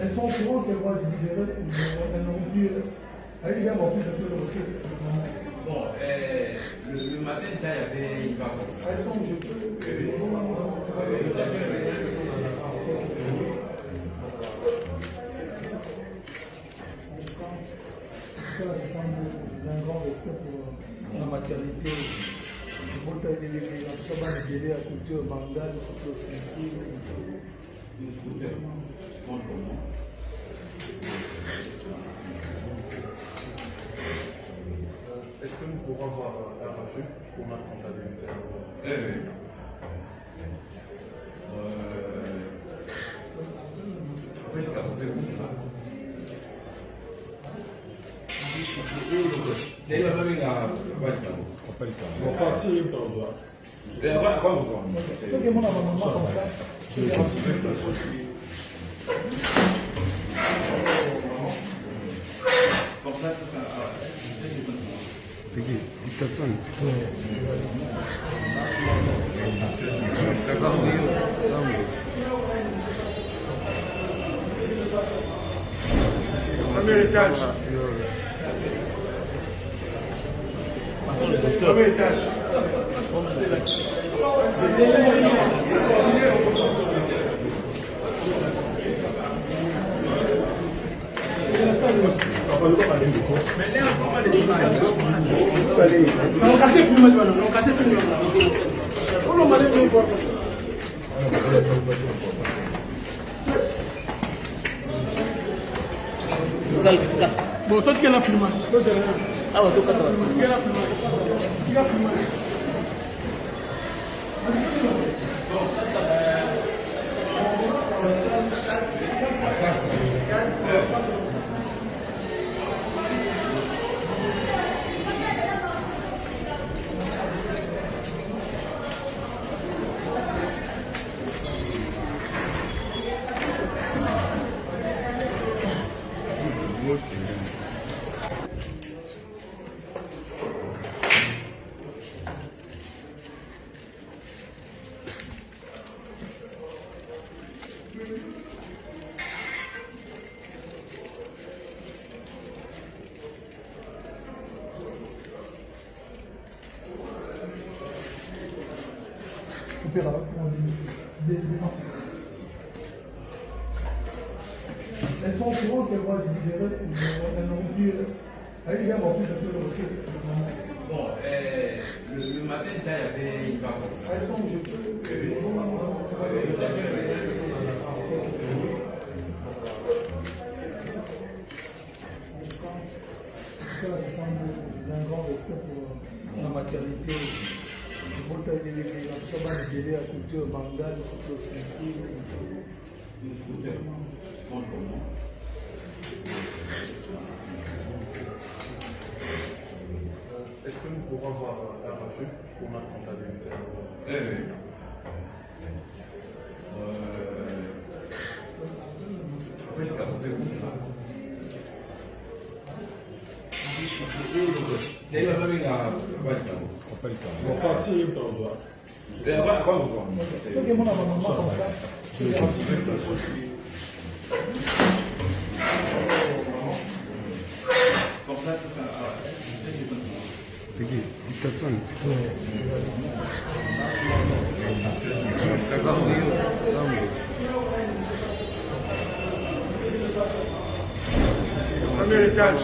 Elles sont au courant qu'elles vont être libérées, elles n'ont plus. Elles y a mon fils de le retour. Bon, le matin, il y avait une vacance. Elles sont où je peux. J'ai un grand respect pour la maternité. Je peux t'aider les gens. En tout cas, les délais à culture bangale, surtout au Saint-Fil. Est-ce que nous pourrons avoir un reçu pour notre comptabilité? Oui. C'est la même On va partir dans un. Comme ça, tout ça. Premier étage. Premier étage. Bon, toi tu es là filmé. Ah ouais, tout tu es là filmé. Tu es filmé. Elles sont au courant qu'elles vont être libérées, elles n'ont plus. Elles y a mon fils de le retour. Bon, le matin, il y avait une vacance. Elles sont où je peux. J'ai un grand respect pour la maternité. Je peux t'aider les gens. En tout cas, les délais à culture bangale, surtout au Saint-Fil. Est-ce que nous pourrons avoir un reçu pour notre comptabilité? Oui. C'est la même On va partir dans un. Comme ça, tout ça. Premier étage.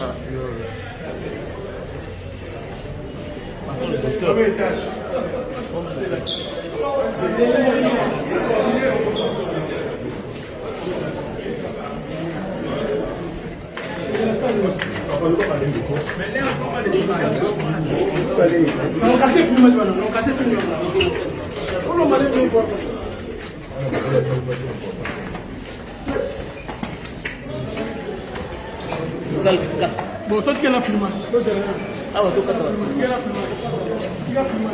Premier étage. Bon, toi tu es là filmé. Ah ouais, tout tu es là filmé. Tu es là filmé.